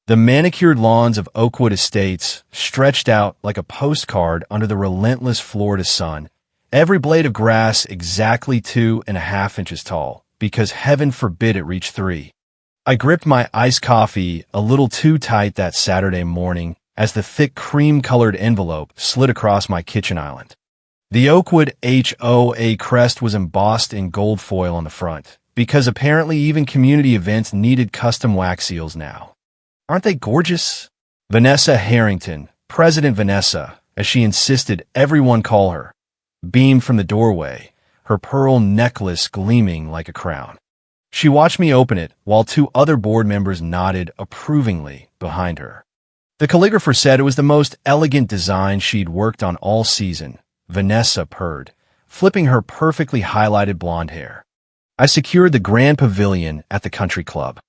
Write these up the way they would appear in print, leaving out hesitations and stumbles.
The manicured lawns of Oakwood Estates stretched out like a postcard under the relentless Florida sun, every blade of grass exactly 2.5 inches tall, because heaven forbid it reach 3. I gripped my iced coffee a little too tight that Saturday morning as the thick cream-colored envelope slid across my kitchen island. The Oakwood HOA crest was embossed in gold foil on the front, because apparently even community events needed custom wax seals now. Aren't they gorgeous? Vanessa Harrington, President Vanessa, as she insisted everyone call her, beamed from the doorway, her pearl necklace gleaming like a crown. She watched me open it while 2 other board members nodded approvingly behind her. The calligrapher said it was the most elegant design she'd worked on all season, Vanessa purred, flipping her perfectly highlighted blonde hair. I secured the grand pavilion at the country club.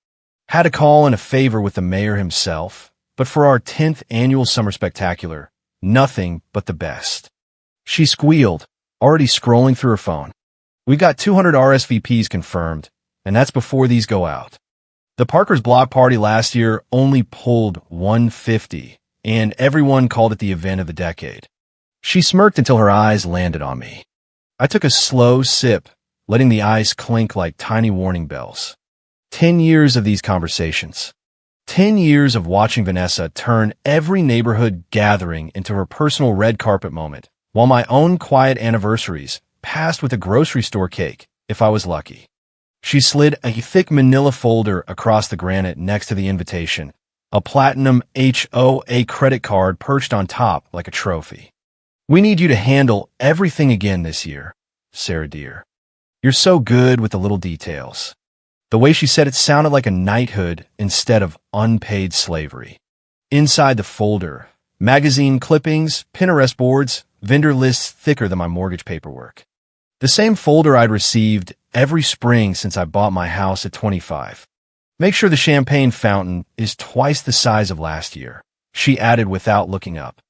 Had a call and a favor with the mayor himself, but for our 10th annual summer spectacular, nothing but the best. She squealed, already scrolling through her phone. We got 200 RSVPs confirmed, and that's before these go out. The Parker's block party last year only pulled 150, and everyone called it the event of the decade. She smirked until her eyes landed on me. I took a slow sip, letting the ice clink like tiny warning bells. 10 years of these conversations. 10 years of watching Vanessa turn every neighborhood gathering into her personal red carpet moment, while my own quiet anniversaries passed with a grocery store cake, if I was lucky. She slid a thick manila folder across the granite next to the invitation, a platinum HOA credit card perched on top like a trophy. We need you to handle everything again this year, Sarah dear. You're so good with the little details. The way she said it sounded like a knighthood instead of unpaid slavery. Inside the folder, magazine clippings, Pinterest boards, vendor lists thicker than my mortgage paperwork. The same folder I'd received every spring since I bought my house at 25. Make sure the champagne fountain is twice the size of last year, she added without looking up.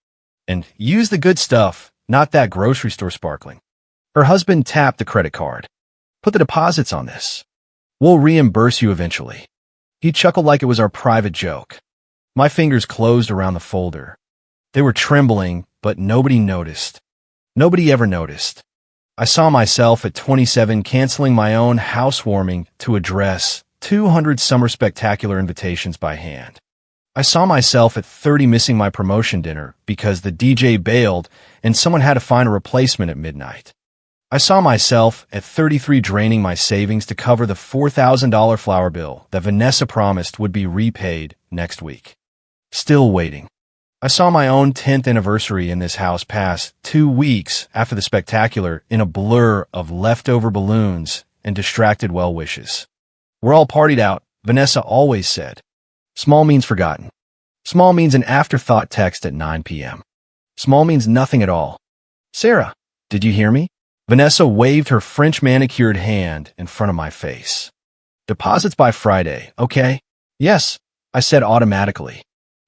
And use the good stuff, not that grocery store sparkling. Her husband tapped the credit card. Put the deposits on this. We'll reimburse you eventually. He chuckled like it was our private joke. My fingers closed around the folder. They were trembling, but nobody noticed. Nobody ever noticed. I saw myself at 27 canceling my own housewarming to address 200 summer spectacular invitations by hand. I saw myself at 30 missing my promotion dinner because the DJ bailed and someone had to find a replacement at midnight. I saw myself at 33 draining my savings to cover the $4,000 flower bill that Vanessa promised would be repaid next week. Still waiting. I saw my own 10th anniversary in this house pass 2 weeks after the spectacular in a blur of leftover balloons and distracted well wishes. We're all partied out, Vanessa always said. Small means forgotten. Small means an afterthought text at 9 p.m. Small means nothing at all. Sarah, did you hear me? Vanessa waved her French manicured hand in front of my face. Deposits by Friday, okay? Yes, I said automatically.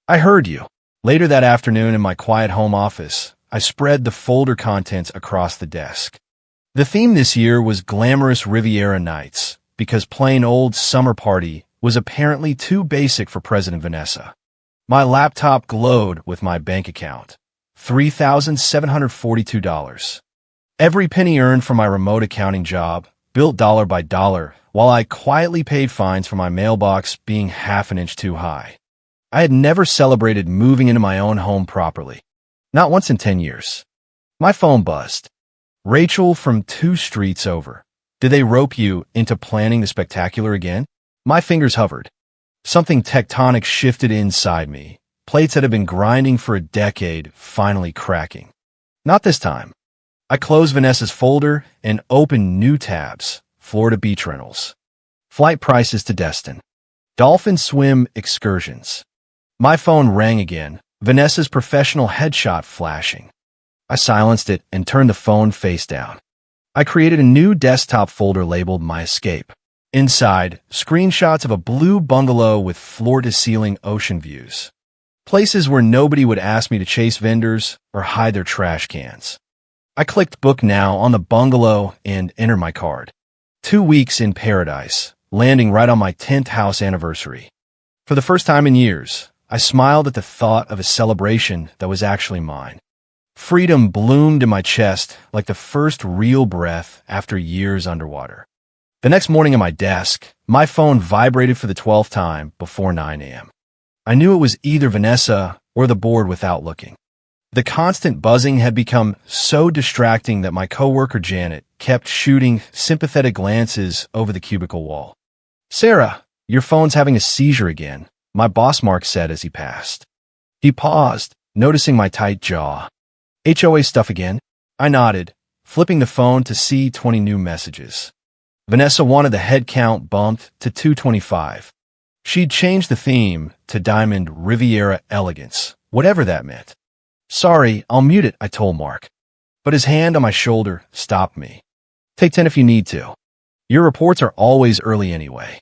I heard you. Later that afternoon in my quiet home office, I spread the folder contents across the desk. The theme this year was glamorous Riviera nights, because plain old summer party was apparently too basic for President Vanessa. My laptop glowed with my bank account. $3,742. Every penny earned from my remote accounting job, built dollar by dollar, while I quietly paid fines for my mailbox being half an inch too high. I had never celebrated moving into my own home properly. Not once in 10 years. My phone buzzed. Rachel from 2 streets over. Did they rope you into planning the spectacular again? My fingers hovered. Something tectonic shifted inside me. Plates that had been grinding for a decade finally cracking. Not this time. I closed Vanessa's folder and opened new tabs. Florida beach rentals. Flight prices to Destin. Dolphin swim excursions. My phone rang again, Vanessa's professional headshot flashing. I silenced it and turned the phone face down. I created a new desktop folder labeled My Escape. Inside, screenshots of a blue bungalow with floor-to-ceiling ocean views. Places where nobody would ask me to chase vendors or hide their trash cans. I clicked Book Now on the bungalow and entered my card. 2 weeks in paradise, landing right on my 10th house anniversary. For the first time in years, I smiled at the thought of a celebration that was actually mine. Freedom bloomed in my chest like the first real breath after years underwater. The next morning at my desk, my phone vibrated for the 12th time before 9 a.m. I knew it was either Vanessa or the board without looking. The constant buzzing had become so distracting that my coworker Janet kept shooting sympathetic glances over the cubicle wall. "Sarah, your phone's having a seizure again," my boss Mark said as he passed. He paused, noticing my tight jaw. "HOA stuff again?" I nodded, flipping the phone to see 20 new messages. Vanessa wanted the head count bumped to 225. She'd changed the theme to Diamond Riviera Elegance, whatever that meant. "Sorry, I'll mute it," I told Mark. But his hand on my shoulder stopped me. "Take 10 if you need to. Your reports are always early anyway."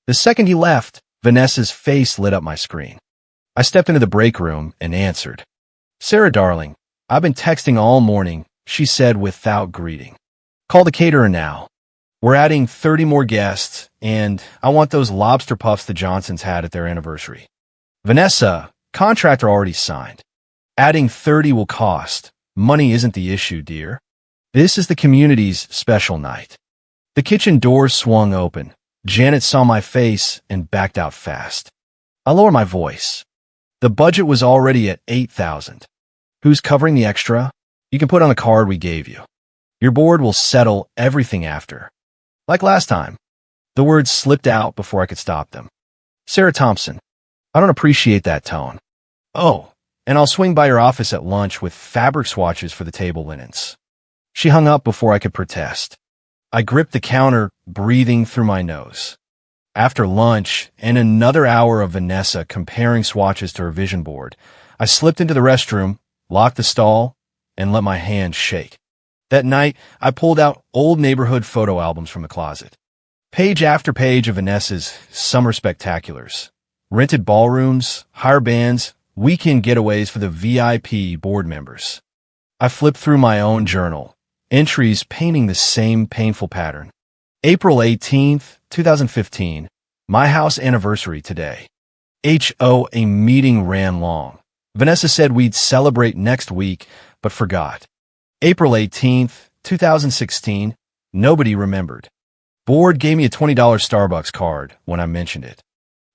The second he left, Vanessa's face lit up my screen. I stepped into the break room and answered. "Sarah, darling, I've been texting all morning," she said without greeting. "Call the caterer now. We're adding 30 more guests, and I want those lobster puffs the Johnsons had at their anniversary." "Vanessa, contractor already signed. Adding 30 will cost. Money isn't the issue, dear. This is the community's special night." The kitchen door swung open. Janet saw my face and backed out fast. I lowered my voice. The budget was already at $8,000. "Who's covering the extra? You can put on the card we gave you. Your board will settle everything after." Like last time. The words slipped out before I could stop them. "Sarah Thompson, I don't appreciate that tone." "Oh, and I'll swing by your office at lunch with fabric swatches for the table linens." She hung up before I could protest. I gripped the counter, breathing through my nose. After lunch and another hour of Vanessa comparing swatches to her vision board, I slipped into the restroom, locked the stall, and let my hands shake. That night, I pulled out old neighborhood photo albums from the closet. Page after page of Vanessa's summer spectaculars. Rented ballrooms, hire bands, weekend getaways for the VIP board members. I flipped through my own journal, entries painting the same painful pattern. April 18th, 2015, my house anniversary today. HOA meeting ran long. Vanessa said we'd celebrate next week, but forgot. April 18th, 2016, nobody remembered. Board gave me a $20 Starbucks card when I mentioned it.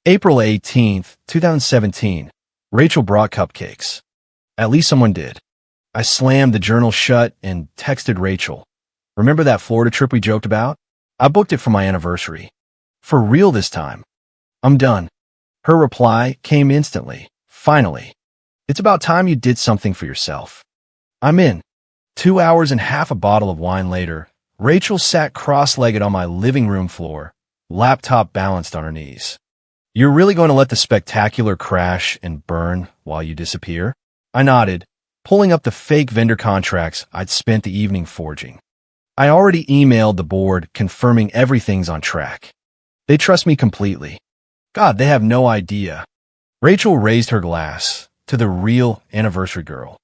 April 18th, 2017, Rachel brought cupcakes. At least someone did. I slammed the journal shut and texted Rachel. "Remember that Florida trip we joked about? I booked it for my anniversary. For real this time. I'm done." Her reply came instantly. "Finally. It's about time you did something for yourself." I'm in. 2 hours and half a bottle of wine later, Rachel sat cross-legged on my living room floor, laptop balanced on her knees. "You're really going to let the spectacular crash and burn while you disappear?" I nodded, pulling up the fake vendor contracts I'd spent the evening forging. I already emailed the board confirming everything's on track. They trust me completely. God, they have no idea. Rachel raised her glass to the real anniversary girl.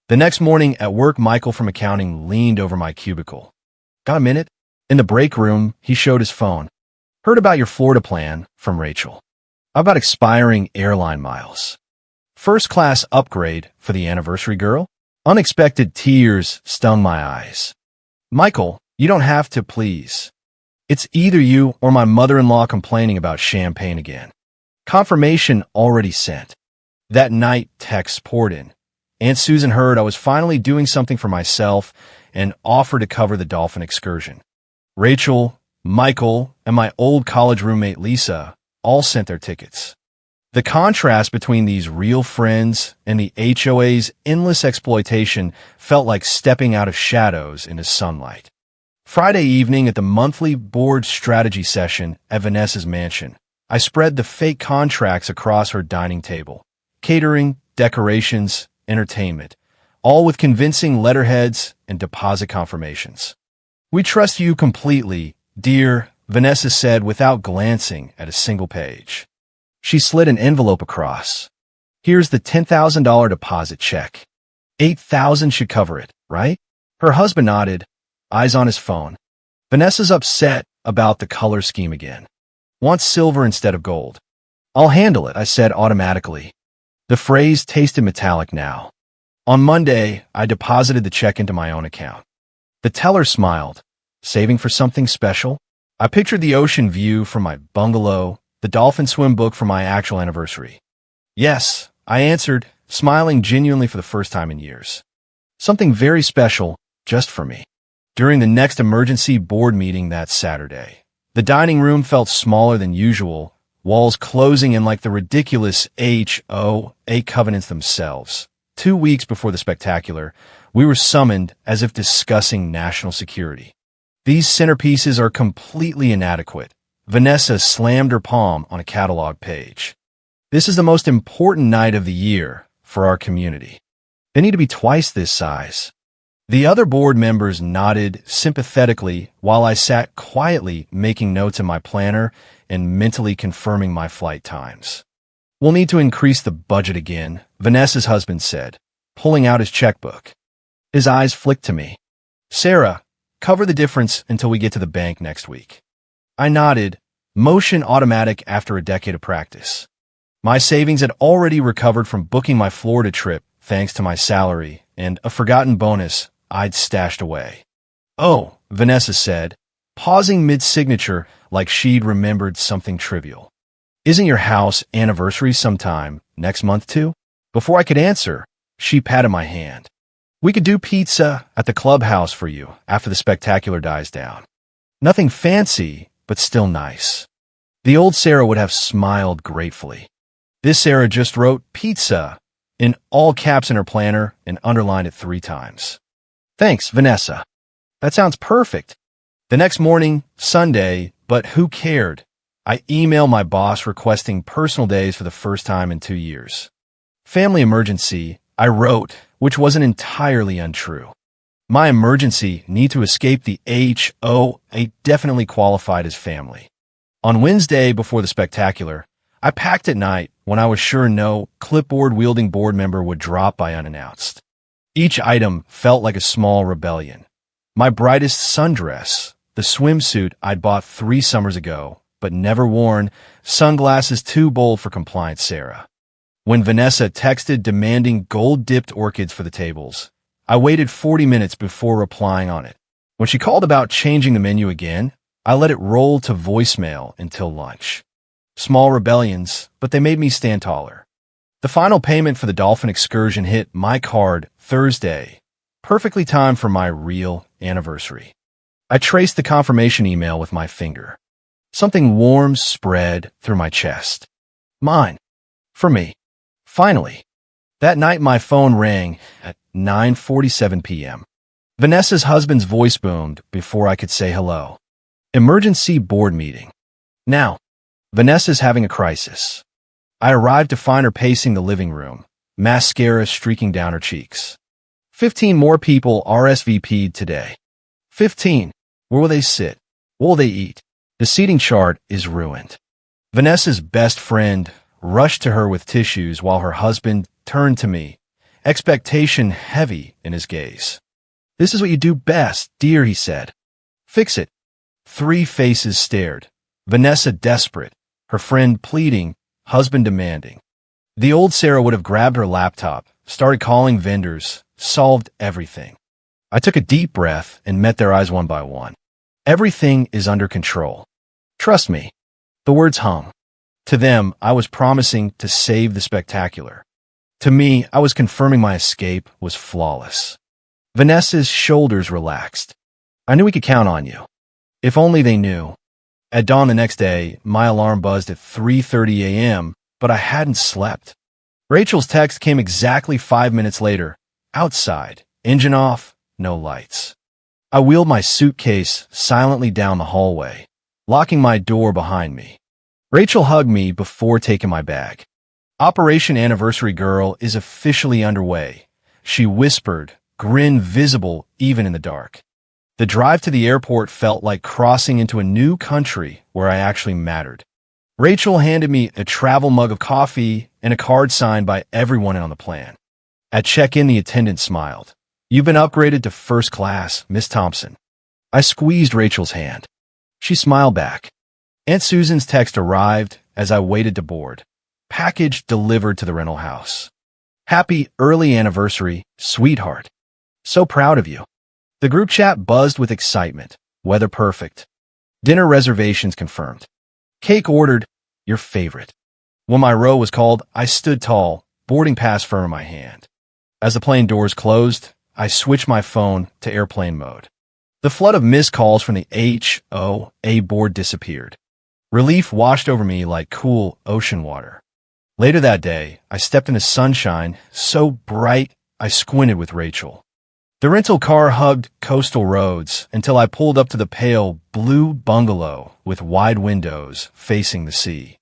The next morning at work, Michael from accounting leaned over my cubicle. "Got a minute?" In the break room, he showed his phone. "Heard about your Florida plan," from Rachel. "How about expiring airline miles? First class upgrade for the anniversary girl?" Unexpected tears stung my eyes. "Michael, you don't have to, please. It's either you or my mother-in-law complaining about champagne again." Confirmation already sent. That night, texts poured in. Aunt Susan heard I was finally doing something for myself and offered to cover the dolphin excursion. Rachel, Michael, and my old college roommate Lisa all sent their tickets. The contrast between these real friends and the HOA's endless exploitation felt like stepping out of shadows into sunlight. Friday evening at the monthly board strategy session at Vanessa's mansion, I spread the fake contracts across her dining table. Catering, decorations, entertainment, all with convincing letterheads and deposit confirmations. "We trust you completely, dear," Vanessa said without glancing at a single page. She slid an envelope across. "Here's the $10,000 deposit check. $8,000 should cover it, right?" Her husband nodded, eyes on his phone. "Vanessa's upset about the color scheme again. Wants silver instead of gold." "I'll handle it," I said automatically. The phrase tasted metallic now. On Monday, I deposited the check into my own account. The teller smiled. Saving for something special? I pictured the ocean view from my bungalow, the dolphin swim book for my actual anniversary. Yes, I answered, smiling genuinely for the first time in years. Something very special, just for me. During the next emergency board meeting that Saturday, the dining room felt smaller than usual, walls closing in like the ridiculous HOA covenants themselves. 2 weeks before the spectacular, we were summoned as if discussing national security. These centerpieces are completely inadequate. Vanessa slammed her palm on a catalog page. This is the most important night of the year for our community. They need to be twice this size. The other board members nodded sympathetically while I sat quietly making notes in my planner and mentally confirming my flight times. We'll need to increase the budget again, Vanessa's husband said, pulling out his checkbook. His eyes flicked to me. Sarah, cover the difference until we get to the bank next week. I nodded, motion automatic after a decade of practice. My savings had already recovered from booking my Florida trip thanks to my salary and a forgotten bonus I'd stashed away. Oh, Vanessa said, pausing mid-signature like she'd remembered something trivial. Isn't your house anniversary sometime next month too? Before I could answer, she patted my hand. We could do pizza at the clubhouse for you after the spectacular dies down. Nothing fancy, but still nice. The old Sarah would have smiled gratefully. This Sarah just wrote pizza in all caps in her planner and underlined it 3 times. Thanks, Vanessa. That sounds perfect. The next morning, Sunday, but who cared? I emailed my boss requesting personal days for the first time in 2 years. Family emergency, I wrote, which wasn't entirely untrue. My emergency need to escape the HOA definitely qualified as family. On Wednesday before the spectacular, I packed at night when I was sure no clipboard-wielding board member would drop by unannounced. Each item felt like a small rebellion. My brightest sundress, the swimsuit I'd bought 3 summers ago, but never worn, sunglasses too bold for compliant Sarah. When Vanessa texted demanding gold-dipped orchids for the tables, I waited 40 minutes before replying on it. When she called about changing the menu again, I let it roll to voicemail until lunch. Small rebellions, but they made me stand taller. The final payment for the dolphin excursion hit my card Thursday, perfectly timed for my real anniversary. I traced the confirmation email with my finger. Something warm spread through my chest. Mine. For me. Finally. That night my phone rang at 9:47 p.m. Vanessa's husband's voice boomed before I could say hello. Emergency board meeting. Now, Vanessa's having a crisis. I arrived to find her pacing the living room, mascara streaking down her cheeks. 15 more people RSVP'd today. 15. Where will they sit? What will they eat? The seating chart is ruined. Vanessa's best friend rushed to her with tissues while her husband turned to me, expectation heavy in his gaze. This is what you do best, dear, he said. Fix it. 3 faces stared. Vanessa desperate, her friend pleading, husband demanding. The old Sarah would have grabbed her laptop, started calling vendors, solved everything. I took a deep breath and met their eyes one by one. Everything is under control. Trust me. The words hung. To them, I was promising to save the spectacular. To me, I was confirming my escape was flawless. Vanessa's shoulders relaxed. I knew we could count on you. If only they knew. At dawn the next day, my alarm buzzed at 3:30 a.m., but I hadn't slept. Rachel's text came exactly 5 minutes later. Outside, engine off, no lights. I wheeled my suitcase silently down the hallway, locking my door behind me. Rachel hugged me before taking my bag. Operation Anniversary Girl is officially underway, she whispered, grin visible even in the dark. The drive to the airport felt like crossing into a new country where I actually mattered. Rachel handed me a travel mug of coffee and a card signed by everyone on the plan. At check-in, the attendant smiled. You've been upgraded to first class, Miss Thompson. I squeezed Rachel's hand. She smiled back. Aunt Susan's text arrived as I waited to board. package delivered to the rental house. Happy early anniversary, sweetheart. So proud of you. The group chat buzzed with excitement. Weather perfect. Dinner reservations confirmed. Cake ordered. Your favorite. When my row was called, I stood tall, boarding pass firm in my hand. As the plane doors closed, I switched my phone to airplane mode. The flood of missed calls from the HOA board disappeared. Relief washed over me like cool ocean water. Later that day, I stepped into sunshine so bright I squinted with Rachel. The rental car hugged coastal roads until I pulled up to the pale blue bungalow with wide windows facing the sea.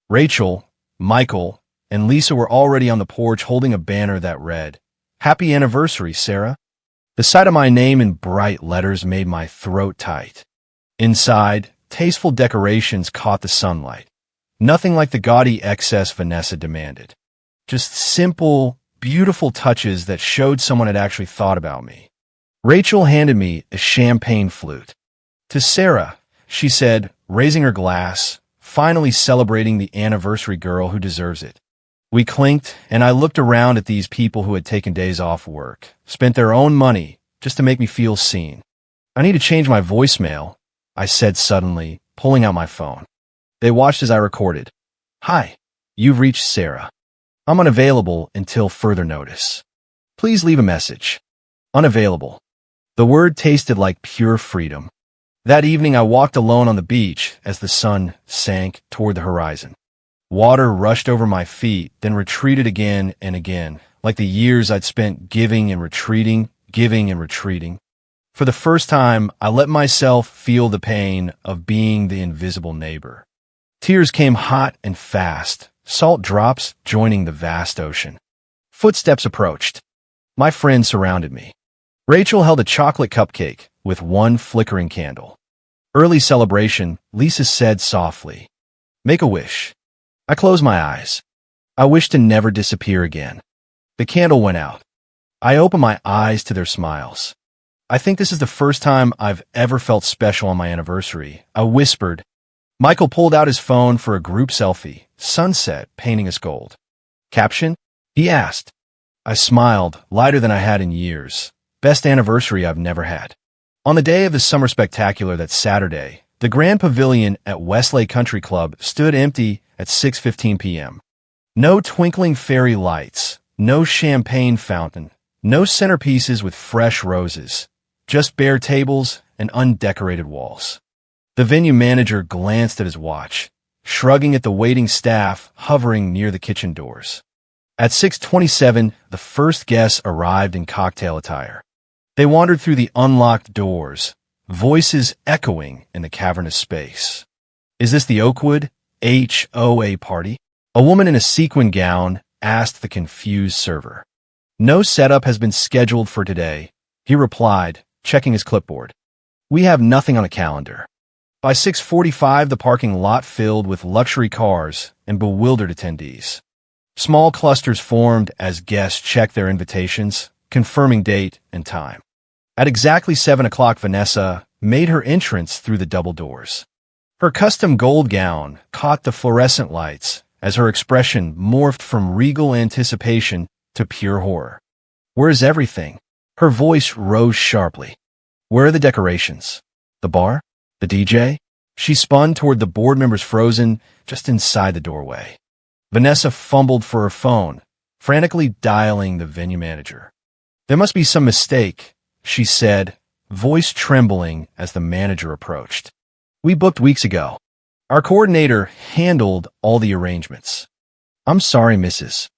Rachel, Michael, and Lisa were already on the porch holding a banner that read, "Happy anniversary, Sarah." The sight of my name in bright letters made my throat tight. Inside, tasteful decorations caught the sunlight. Nothing like the gaudy excess Vanessa demanded. Just simple, beautiful touches that showed someone had actually thought about me. Rachel handed me a champagne flute. To Sarah, she said, raising her glass, finally celebrating the anniversary girl who deserves it. We clinked, and I looked around at these people who had taken days off work, spent their own money just to make me feel seen. I need to change my voicemail, I said suddenly, pulling out my phone. They watched as I recorded. Hi, you've reached Sarah. I'm unavailable until further notice. Please leave a message. Unavailable. The word tasted like pure freedom. That evening I walked alone on the beach as the sun sank toward the horizon. Water rushed over my feet, then retreated again and again, like the years I'd spent giving and retreating. For the first time, I let myself feel the pain of being the invisible neighbor. Tears came hot and fast, salt drops joining the vast ocean. Footsteps approached. My friends surrounded me. Rachel held a chocolate cupcake with one flickering candle. Early celebration, Lisa said softly, "Make a wish." I closed my eyes. I wished to never disappear again. The candle went out. I opened my eyes to their smiles. I think this is the first time I've ever felt special on my anniversary. I whispered. Michael pulled out his phone for a group selfie, sunset painting us gold. Caption? He asked. I smiled, lighter than I had in years. Best anniversary I've never had. On the day of the summer spectacular that Saturday, the Grand Pavilion at Westlake Country Club stood empty at 6:15 p.m. No twinkling fairy lights, no champagne fountain, no centerpieces with fresh roses, just bare tables and undecorated walls. The venue manager glanced at his watch, shrugging at the waiting staff hovering near the kitchen doors. At 6:27, the first guests arrived in cocktail attire. They wandered through the unlocked doors, voices echoing in the cavernous space. Is this the Oakwood HOA party? A woman in a sequin gown asked the confused server. No setup has been scheduled for today, he replied, checking his clipboard. We have nothing on a calendar. By 6:45, the parking lot filled with luxury cars and bewildered attendees. Small clusters formed as guests checked their invitations, confirming date and time. At exactly 7 o'clock, Vanessa made her entrance through the double doors. Her custom gold gown caught the fluorescent lights as her expression morphed from regal anticipation to pure horror. Where's everything? Her voice rose sharply. Where are the decorations? The bar? The DJ? She spun toward the board members frozen just inside the doorway. Vanessa fumbled for her phone, frantically dialing the venue manager. There must be some mistake, she said, voice trembling as the manager approached. We booked weeks ago. Our coordinator handled all the arrangements. I'm sorry, Mrs.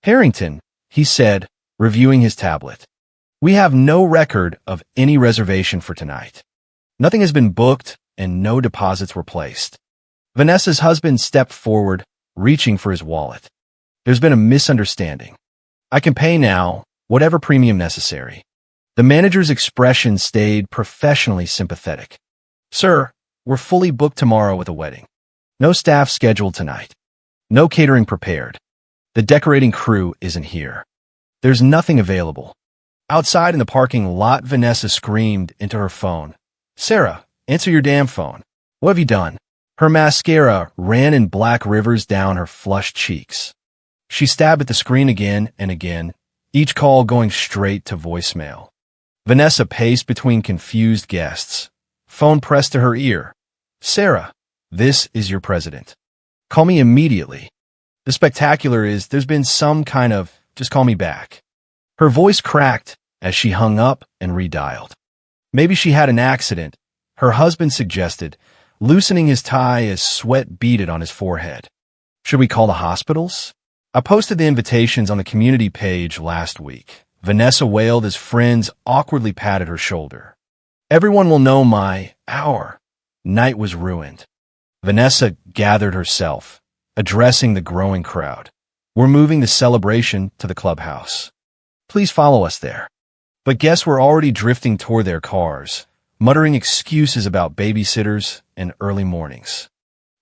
Harrington, he said, reviewing his tablet. We have no record of any reservation for tonight. Nothing has been booked and no deposits were placed. Vanessa's husband stepped forward, reaching for his wallet. There's been a misunderstanding. I can pay now, whatever premium necessary. The manager's expression stayed professionally sympathetic. Sir, we're fully booked tomorrow with a wedding. No staff scheduled tonight. No catering prepared. The decorating crew isn't here. There's nothing available. Outside in the parking lot, Vanessa screamed into her phone. Sarah, answer your damn phone. What have you done? Her mascara ran in black rivers down her flushed cheeks. She stabbed at the screen again and again, each call going straight to voicemail. Vanessa paced between confused guests. Phone pressed to her ear. "Sarah, this is your president. Call me immediately. The spectacular is there's been some kind of just call me back." Her voice cracked as she hung up and redialed. Maybe she had an accident, her husband suggested, loosening his tie as sweat beaded on his forehead. Should we call the hospitals? I posted the invitations on the community page last week. Vanessa wailed as friends awkwardly patted her shoulder. Everyone will know our night was ruined. Vanessa gathered herself, addressing the growing crowd. We're moving the celebration to the clubhouse. Please follow us there. But guests were already drifting toward their cars, muttering excuses about babysitters and early mornings.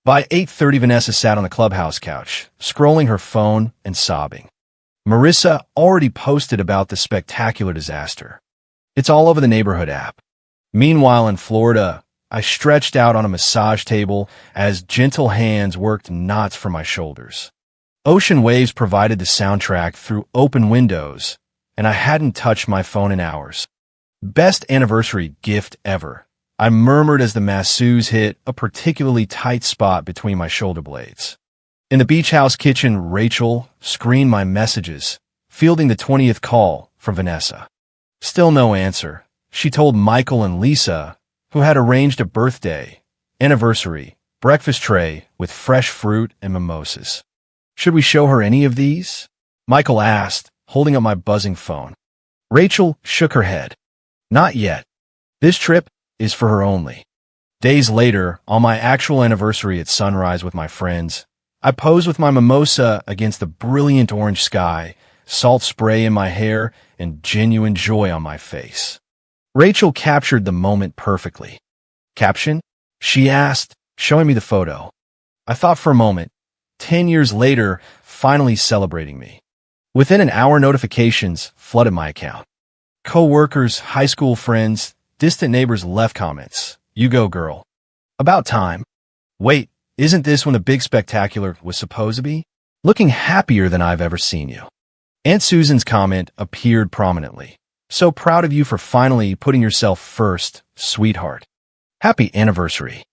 By 8:30, Vanessa sat on the clubhouse couch, scrolling her phone and sobbing. Marissa already posted about the spectacular disaster. It's all over the neighborhood app. Meanwhile, in Florida, I stretched out on a massage table as gentle hands worked knots from my shoulders. Ocean waves provided the soundtrack through open windows, and I hadn't touched my phone in hours. Best anniversary gift ever, I murmured as the masseuse hit a particularly tight spot between my shoulder blades. In the beach house kitchen, Rachel screened my messages, fielding the 20th call from Vanessa. Still no answer. She told Michael and Lisa, who had arranged a birthday, anniversary, breakfast tray with fresh fruit and mimosas. Should we show her any of these? Michael asked, holding up my buzzing phone. Rachel shook her head. Not yet. This trip is for her only. Days later, on my actual anniversary at sunrise with my friends, I posed with my mimosa against the brilliant orange sky, salt spray in my hair, and genuine joy on my face. Rachel captured the moment perfectly. Caption? She asked, showing me the photo. I thought for a moment, 10 years later, finally celebrating me. Within an hour, notifications flooded my account. Co-workers, high school friends, distant neighbors left comments. You go, girl. About time. Wait, isn't this when the big spectacular was supposed to be? Looking happier than I've ever seen you. Aunt Susan's comment appeared prominently. So proud of you for finally putting yourself first, sweetheart. Happy anniversary.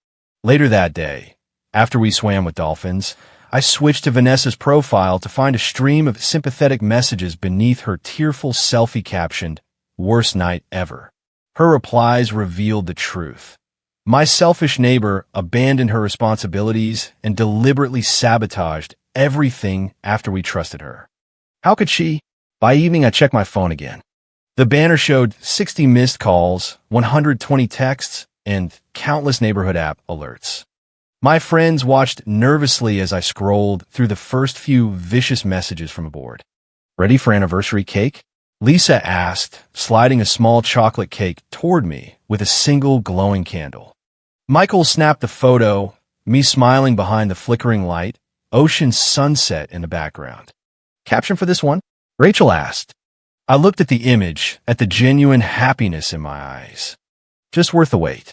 Later that day, after we swam with dolphins, I switched to Vanessa's profile to find a stream of sympathetic messages beneath her tearful selfie captioned, "Worst night ever." Her replies revealed the truth. My selfish neighbor abandoned her responsibilities and deliberately sabotaged everything after we trusted her. How could she? By evening, I checked my phone again. The banner showed 60 missed calls, 120 texts, and countless neighborhood app alerts. My friends watched nervously as I scrolled through the first few vicious messages from aboard. Ready for anniversary cake? Lisa asked, sliding a small chocolate cake toward me with a single glowing candle. Michael snapped the photo, me smiling behind the flickering light, ocean sunset in the background. Caption for this one? Rachel asked. I looked at the image, at the genuine happiness in my eyes. Just worth the wait.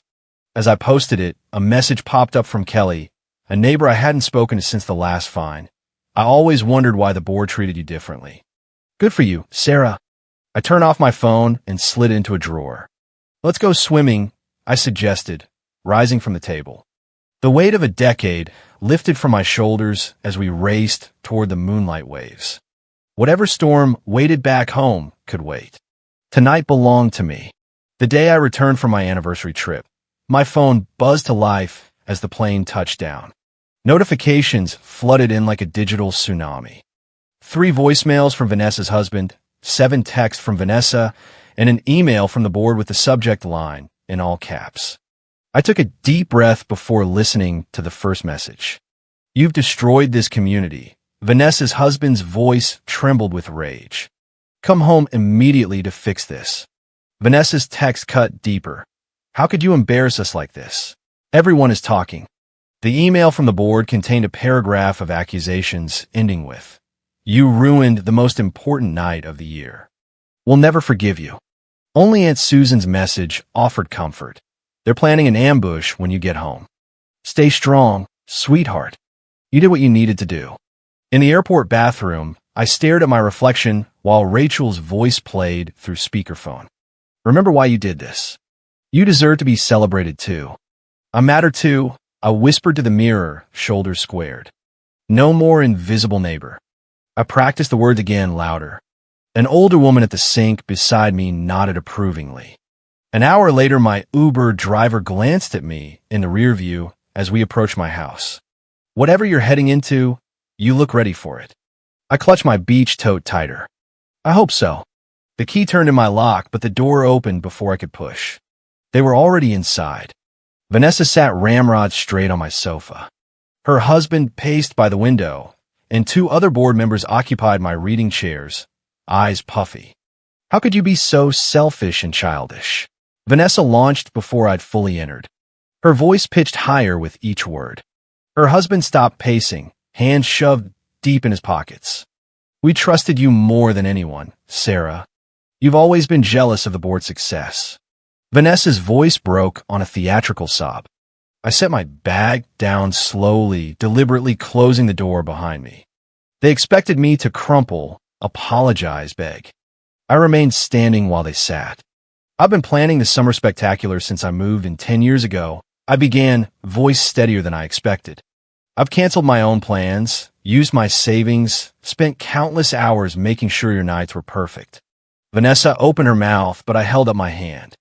As I posted it, a message popped up from Kelly, a neighbor I hadn't spoken to since the last fine. I always wondered why the board treated you differently. Good for you, Sarah. I turned off my phone and slid into a drawer. Let's go swimming, I suggested, rising from the table. The weight of a decade lifted from my shoulders as we raced toward the moonlight waves. Whatever storm waited back home could wait. Tonight belonged to me. The day I returned from my anniversary trip, my phone buzzed to life as the plane touched down. Notifications flooded in like a digital tsunami. 3 voicemails from Vanessa's husband, 7 texts from Vanessa, and an email from the board with the subject line in all caps. I took a deep breath before listening to the first message. You've destroyed this community. Vanessa's husband's voice trembled with rage. Come home immediately to fix this. Vanessa's text cut deeper. How could you embarrass us like this? Everyone is talking. The email from the board contained a paragraph of accusations ending with, You ruined the most important night of the year. We'll never forgive you. Only Aunt Susan's message offered comfort. They're planning an ambush when you get home. Stay strong, sweetheart. You did what you needed to do. In the airport bathroom, I stared at my reflection while Rachel's voice played through speakerphone. Remember why you did this. You deserve to be celebrated too. I matter too, I whispered to the mirror, shoulders squared. No more invisible neighbor. I practiced the words again louder. An older woman at the sink beside me nodded approvingly. An hour later, my Uber driver glanced at me in the rear view as we approached my house. Whatever you're heading into, you look ready for it. I clutched my beach tote tighter. I hope so. The key turned in my lock, but the door opened before I could push. They were already inside. Vanessa sat ramrod straight on my sofa. Her husband paced by the window, and two other board members occupied my reading chairs, eyes puffy. How could you be so selfish and childish? Vanessa launched before I'd fully entered. Her voice pitched higher with each word. Her husband stopped pacing, hands shoved deep in his pockets. We trusted you more than anyone, Sarah. You've always been jealous of the board's success. Vanessa's voice broke on a theatrical sob. I set my bag down slowly, deliberately closing the door behind me. They expected me to crumple, apologize, beg. I remained standing while they sat. I've been planning the summer spectacular since I moved in 10 years ago. I began, voice steadier than I expected. I've canceled my own plans, used my savings, spent countless hours making sure your nights were perfect. Vanessa opened her mouth, but I held up my hand.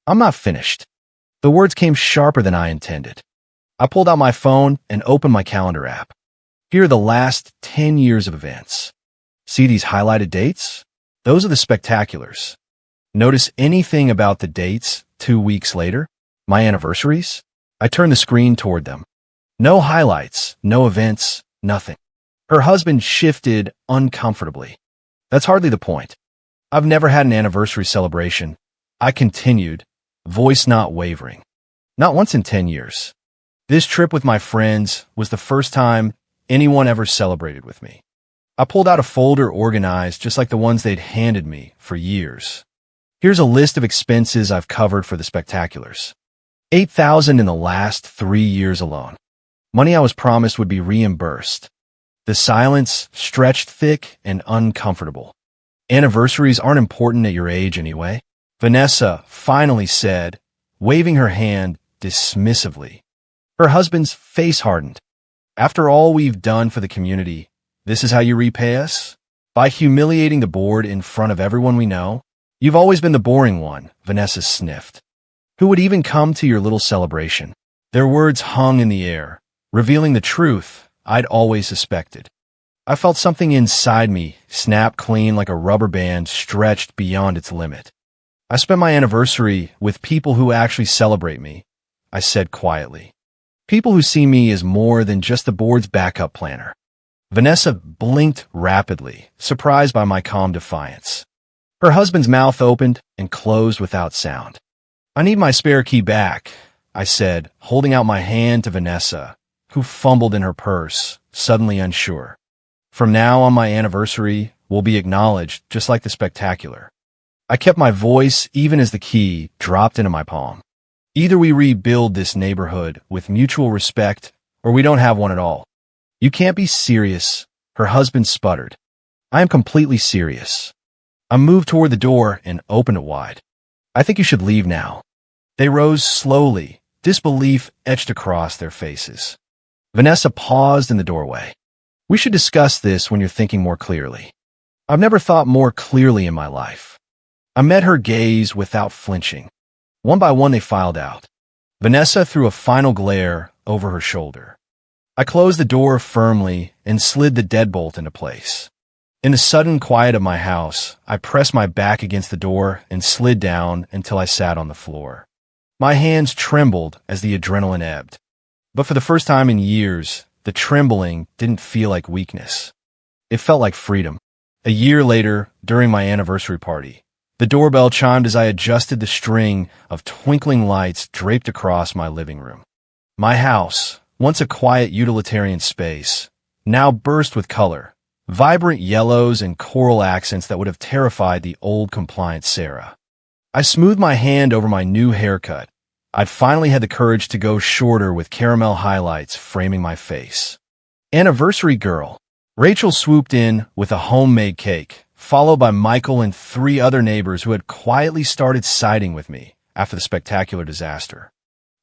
I'm not finished. The words came sharper than I intended. I pulled out my phone and opened my calendar app. Here are the last 10 years of events. See these highlighted dates? Those are the spectaculars. Notice anything about the dates 2 weeks later? My anniversaries? I turned the screen toward them. No highlights, no events, nothing. Her husband shifted uncomfortably. That's hardly the point. I've never had an anniversary celebration. I continued, voice not wavering. Not once in 10 years. This trip with my friends was the first time anyone ever celebrated with me. I pulled out a folder organized just like the ones they'd handed me for years. Here's a list of expenses I've covered for the spectaculars. $8,000 in the last 3 years alone. Money I was promised would be reimbursed. The silence stretched thick and uncomfortable. Anniversaries aren't important at your age anyway. Vanessa finally said, waving her hand dismissively. Her husband's face hardened. After all we've done for the community, this is how you repay us? By humiliating the board in front of everyone we know? You've always been the boring one, Vanessa sniffed. Who would even come to your little celebration? Their words hung in the air, revealing the truth I'd always suspected. I felt something inside me snap clean like a rubber band stretched beyond its limit. I spent my anniversary with people who actually celebrate me, I said quietly. People who see me as more than just the board's backup planner. Vanessa blinked rapidly, surprised by my calm defiance. Her husband's mouth opened and closed without sound. I need my spare key back, I said, holding out my hand to Vanessa, who fumbled in her purse, suddenly unsure. From now on, my anniversary will be acknowledged just like the spectacular. I kept my voice even as the key dropped into my palm. Either we rebuild this neighborhood with mutual respect, or we don't have one at all. You can't be serious, her husband sputtered. I am completely serious. I moved toward the door and opened it wide. I think you should leave now. They rose slowly, disbelief etched across their faces. Vanessa paused in the doorway. We should discuss this when you're thinking more clearly. I've never thought more clearly in my life. I met her gaze without flinching. One by one they filed out. Vanessa threw a final glare over her shoulder. I closed the door firmly and slid the deadbolt into place. In the sudden quiet of my house, I pressed my back against the door and slid down until I sat on the floor. My hands trembled as the adrenaline ebbed. But for the first time in years, the trembling didn't feel like weakness. It felt like freedom. A year later, during my anniversary party, the doorbell chimed as I adjusted the string of twinkling lights draped across my living room. My house, once a quiet utilitarian space, now burst with color, vibrant yellows and coral accents that would have terrified the old compliant Sarah. I smoothed my hand over my new haircut, I'd finally had the courage to go shorter with caramel highlights framing my face. Anniversary girl. Rachel swooped in with a homemade cake, followed by Michael and 3 other neighbors who had quietly started siding with me after the spectacular disaster.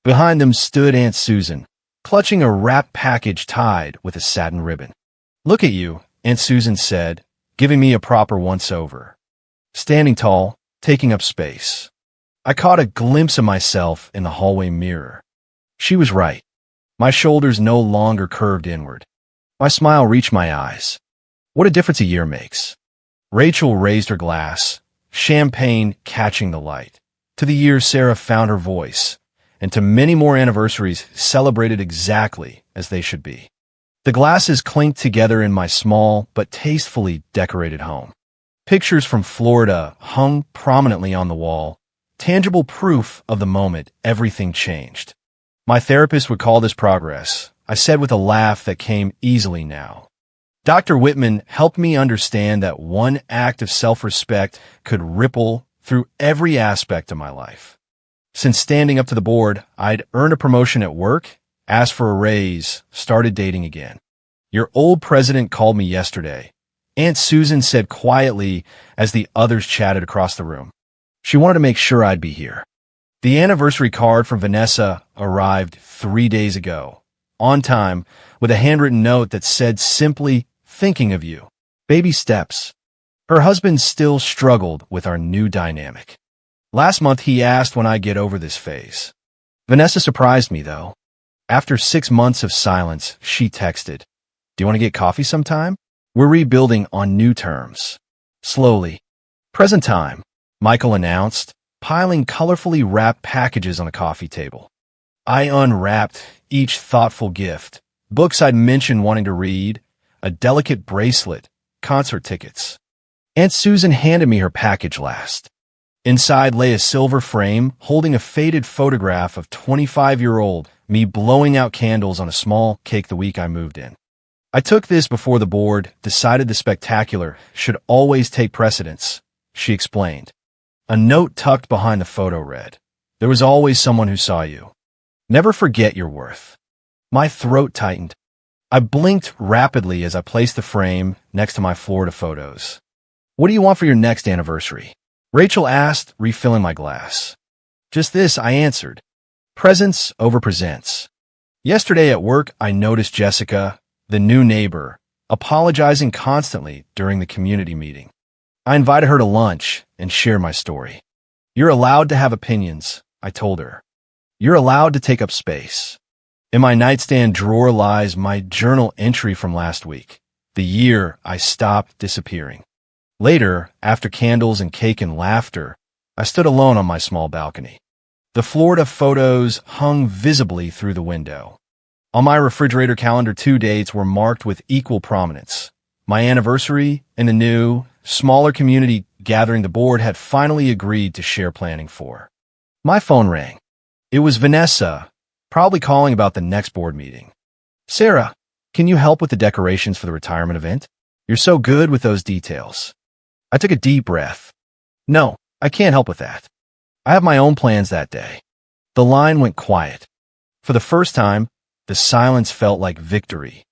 Behind them stood Aunt Susan, clutching a wrapped package tied with a satin ribbon. "Look at you," Aunt Susan said, giving me a proper once-over. Standing tall, taking up space. I caught a glimpse of myself in the hallway mirror. She was right. My shoulders no longer curved inward. My smile reached my eyes. What a difference a year makes. Rachel raised her glass, champagne catching the light. To the years Sarah found her voice, and to many more anniversaries celebrated exactly as they should be. The glasses clinked together in my small but tastefully decorated home. Pictures from Florida hung prominently on the wall, tangible proof of the moment everything changed. My therapist would call this progress, I said with a laugh that came easily now. Dr. Whitman helped me understand that one act of self-respect could ripple through every aspect of my life. Since standing up to the board, I'd earned a promotion at work, asked for a raise, started dating again. "Your old president called me yesterday," Aunt Susan said quietly as the others chatted across the room. She wanted to make sure I'd be here. The anniversary card from Vanessa arrived 3 days ago, on time, with a handwritten note that said simply, "Thinking of you. Baby steps." Her husband still struggled with our new dynamic. Last month he asked when I'd get over this phase. Vanessa surprised me, though. After 6 months of silence, she texted, "Do you want to get coffee sometime? We're rebuilding on new terms." Slowly. "Present time," Michael announced, piling colorfully wrapped packages on the coffee table. I unwrapped each thoughtful gift, books I'd mentioned wanting to read, a delicate bracelet, concert tickets. Aunt Susan handed me her package last. Inside lay a silver frame holding a faded photograph of 25-year-old me blowing out candles on a small cake the week I moved in. "I took this before the board decided the spectacular should always take precedence," she explained. A note tucked behind the photo read, "There was always someone who saw you. Never forget your worth." My throat tightened. I blinked rapidly as I placed the frame next to my Florida photos. "What do you want for your next anniversary?" Rachel asked, refilling my glass. "Just this," I answered. "Presents over presents." Yesterday at work, I noticed Jessica, the new neighbor, apologizing constantly during the community meeting. I invited her to lunch and shared my story. "You're allowed to have opinions," I told her. "You're allowed to take up space." In my nightstand drawer lies my journal entry from last week, the year I stopped disappearing. Later, after candles and cake and laughter, I stood alone on my small balcony. The Florida photos hung visibly through the window. On my refrigerator calendar, 2 dates were marked with equal prominence. My anniversary and the new, smaller community gathering the board had finally agreed to share planning for. My phone rang. It was Vanessa, probably calling about the next board meeting. "Sarah, can you help with the decorations for the retirement event? You're so good with those details." I took a deep breath. "No, I can't help with that. I have my own plans that day." The line went quiet. For the first time, the silence felt like victory.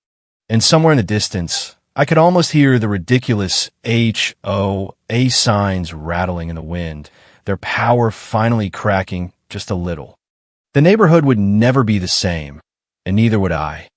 And somewhere in the distance, I could almost hear the ridiculous HOA signs rattling in the wind, their power finally cracking just a little. The neighborhood would never be the same, and neither would I.